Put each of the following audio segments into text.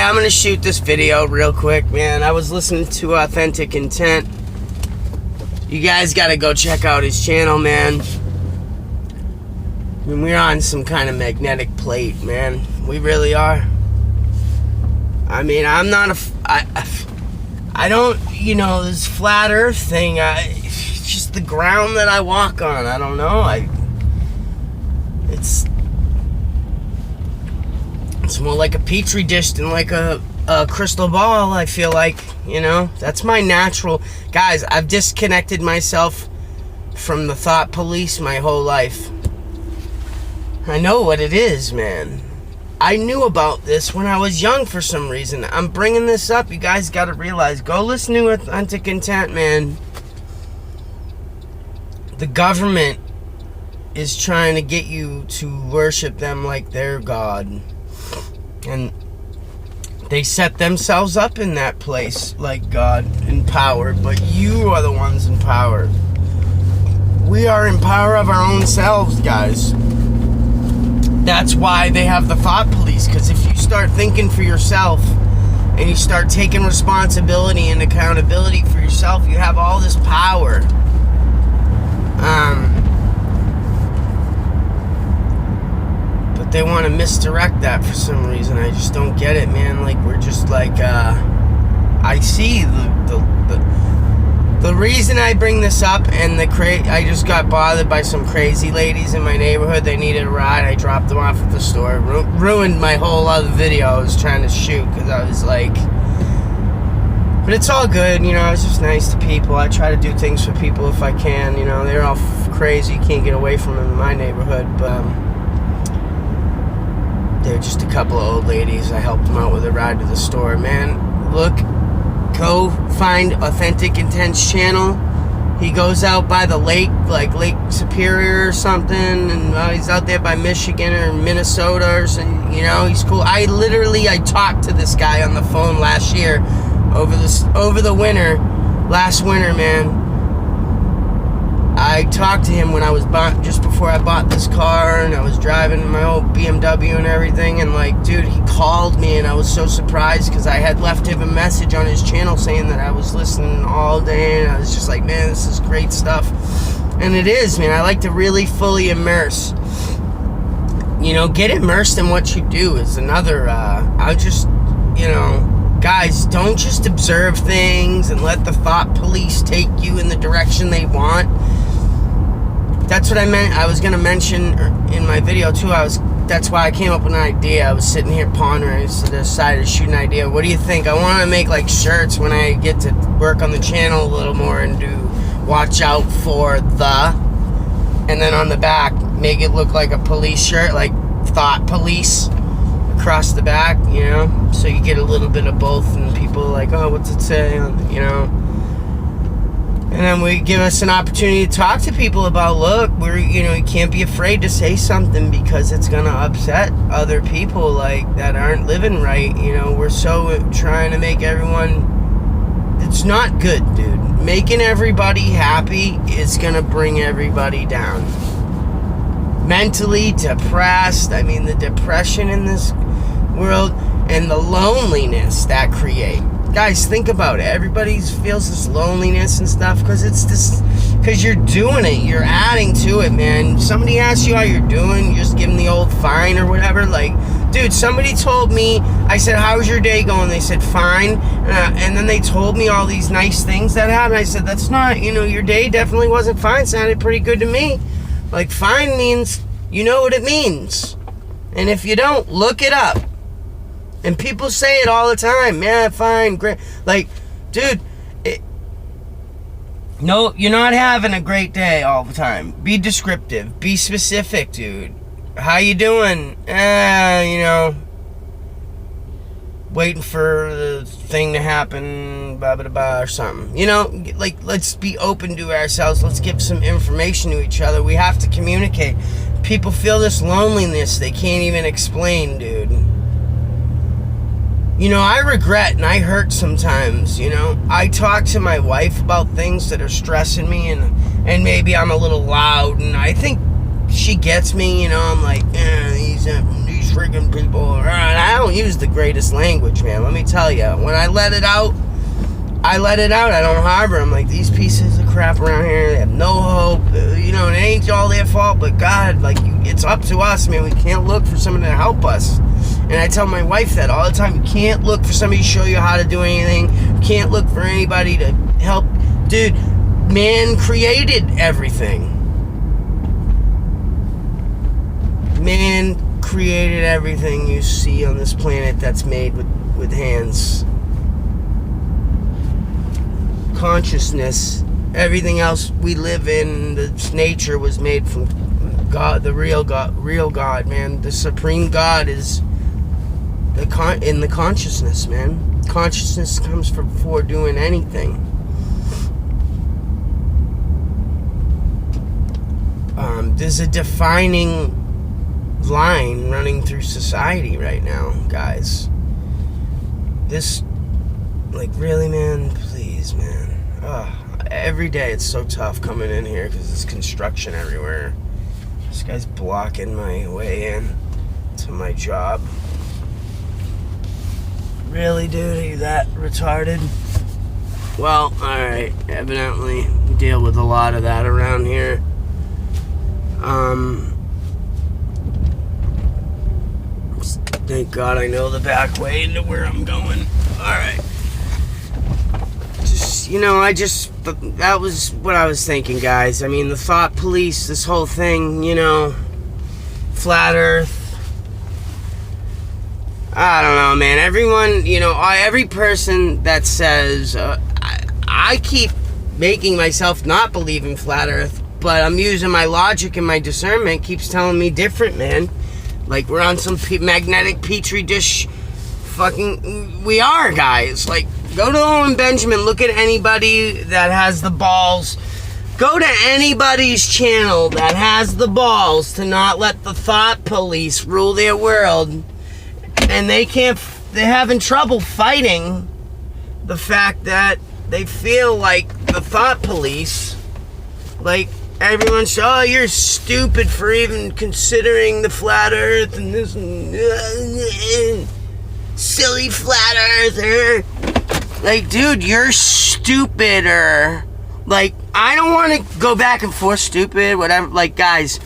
I'm gonna shoot this video real quick, man. I was listening to Authentic Intent. You guys gotta go check out his channel, man. I mean, we're on some kind of magnetic plate, man. We really are. I mean, I'm not I don't, you know, this flat earth thing, it's just the ground that I walk on. I don't know. It's more like a petri dish than like a crystal ball, I feel like, you know. That's my natural... Guys, I've disconnected myself from the thought police my whole life. I know what it is, man. I knew about this when I was young for some reason. I'm bringing this up. You guys got to realize. Go listen to Authentic Intent, man. The government is trying to get you to worship them like their God. And they set themselves up in that place like God in power. But you are the ones in power. We are in power of our own selves, guys. That's why they have the thought police, because if you start thinking for yourself and you start taking responsibility and accountability for yourself, you have all this power. But they want to misdirect that for some reason. I just don't get it, man. Like, we're just like, I see the reason I bring this up, and I just got bothered by some crazy ladies in my neighborhood. They needed a ride. I dropped them off at the store. Ruined my whole other video I was trying to shoot, because I was like... But it's all good, you know. It's just nice to people. I try to do things for people if I can, you know. They're all crazy. You can't get away from them in my neighborhood, but... they're just a couple of old ladies. I helped them out with a ride to the store. Man, look... Go find Authentic Intent's channel. He goes out by the lake, like Lake Superior or something, and he's out there by Michigan or Minnesota or something, you know. He's cool. I talked to this guy on the phone last year over the winter, last winter, man. I talked to him when I was just before I bought this car, and I was driving my old BMW and everything, and like, dude, he called me, and I was so surprised because I had left him a message on his channel saying that I was listening all day, and I was just like, man, this is great stuff. And it is, man. I like to really fully immerse. You know, get immersed in what you do is another, I just, you know, guys, don't just observe things and let the thought police take you in the direction they want. That's what I meant. I was going to mention in my video, too. That's why I came up with an idea. I was sitting here pondering. I decided to shoot an idea. What do you think? I want to make, like, shirts when I get to work on the channel a little more and do watch out for the... And then on the back, make it look like a police shirt, like thought police across the back, you know? So you get a little bit of both, and people are like, oh, what's it say? You know? And then we give us an opportunity to talk to people about, look, you can't be afraid to say something because it's going to upset other people, like, that aren't living right. You know, we're so trying to make everyone, it's not good, dude. Making everybody happy is going to bring everybody down. Mentally depressed, I mean, the depression in this world and the loneliness that creates. Guys, think about it. Everybody feels this loneliness and stuff because you're doing it. You're adding to it, man. Somebody asks you how you're doing, you just give them the old fine or whatever. Like, dude, somebody told me, I said, how's your day going? They said, fine. And then they told me all these nice things that happened. I said, that's not, your day definitely wasn't fine. Sounded pretty good to me. Like, fine means, you know what it means. And if you don't, look it up. And people say it all the time. Yeah, fine, great. Like, dude, no, you're not having a great day all the time. Be descriptive. Be specific, dude. How you doing? Waiting for the thing to happen, blah, blah, blah, or something. You know, like, let's be open to ourselves. Let's give some information to each other. We have to communicate. People feel this loneliness they can't even explain, dude. You know, I regret and I hurt sometimes, you know. I talk to my wife about things that are stressing me, and maybe I'm a little loud, and I think she gets me, you know. I'm like, these friggin' people around. I don't use the greatest language, man. Let me tell you. When I let it out, I don't harbor them. Like, these pieces of crap around here, they have no hope. You know, it ain't all their fault, but God, like, it's up to us, man. We can't look for someone to help us. And I tell my wife that all the time. You can't look for somebody to show you how to do anything. You can't look for anybody to help. Dude, man created everything. Man created everything you see on this planet that's made with hands. Consciousness, everything else we live in, this nature was made from God, the real God, man. The supreme God is in the consciousness, man. Consciousness comes before doing anything. There's a defining line running through society right now, guys. This, like, really, man, please, man. Every day it's so tough coming in here because there's construction everywhere. This guy's blocking my way in to my job. Really, dude? Are you that retarded? Well, alright. Evidently, we deal with a lot of that around here. Thank God I know the back way into where I'm going. Alright. That was what I was thinking, guys. I mean, the thought police, this whole thing, flat earth. I don't know, man. Everyone, every person that says, I keep making myself not believe in flat earth, but I'm using my logic and my discernment keeps telling me different, man. Like, we're on some magnetic petri dish we are, guys. Like, go to Owen Benjamin, look at anybody that has the balls. Go to anybody's channel that has the balls to not let the thought police rule their world. And they're having trouble fighting the fact that they feel like the thought police, like, everyone's, oh, you're stupid for even considering the flat earth and this silly flat earther. Like, dude, you're stupider. Like, I don't want to go back and forth stupid, whatever. Like, guys,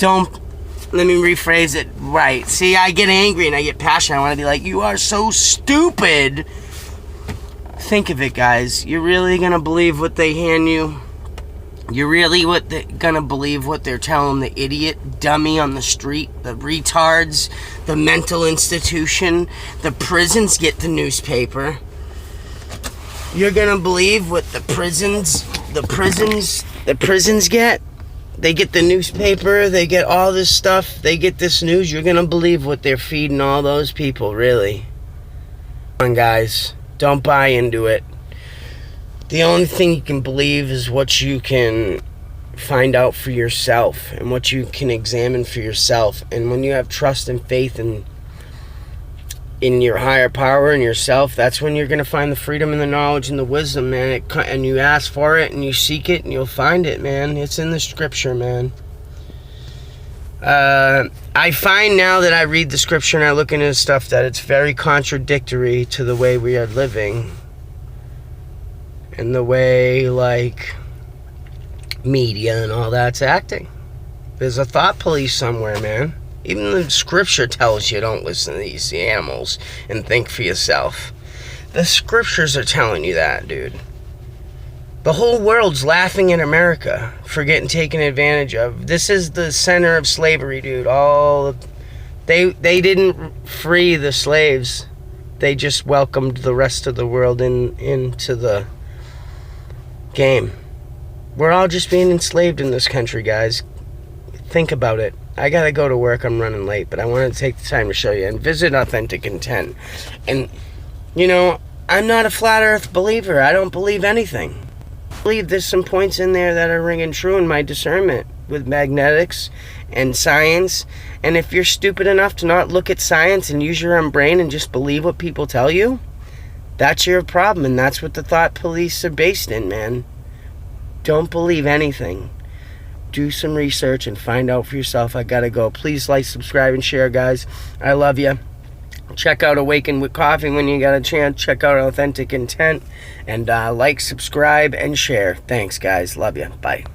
let me rephrase it right. See, I get angry and I get passionate. I want to be like, you are so stupid. Think of it, guys. You're really going to believe what they hand you? You're really gonna believe what they're telling the idiot dummy on the street, the retards, the mental institution, the prisons get the newspaper. You're gonna believe what the prisons get? They get the newspaper, they get all this stuff, they get this news. You're gonna believe what they're feeding all those people, really. Come on, guys, don't buy into it. The only thing you can believe is what you can find out for yourself and what you can examine for yourself. And when you have trust and faith in your higher power and yourself, that's when you're going to find the freedom and the knowledge and the wisdom, man. And you ask for it and you seek it and you'll find it, man. It's in the scripture, man. I find now that I read the scripture and I look into stuff that it's very contradictory to the way we are living. And the way, like, media and all that's acting. There's a thought police somewhere, man. Even the scripture tells you don't listen to these animals and think for yourself. The scriptures are telling you that, dude. The whole world's laughing at America for getting taken advantage of. This is the center of slavery, dude. They didn't free the slaves. They just welcomed the rest of the world into the game. We're all just being enslaved in this country, guys. Think about it. I gotta go to work. I'm running late, but I wanted to take the time to show you and visit Authentic Intent. And, I'm not a flat earth believer. I don't believe anything. I believe there's some points in there that are ringing true in my discernment with magnetics and science. And if you're stupid enough to not look at science and use your own brain and just believe what people tell you, that's your problem, and that's what the thought police are based in, man. Don't believe anything. do some research and find out for yourself. I gotta go. Please like, subscribe, and share, guys. I love you. Check out Awaken with Coffee when you got a chance. Check out Authentic Intent. And like, subscribe, and share. Thanks, guys. Love you. Bye.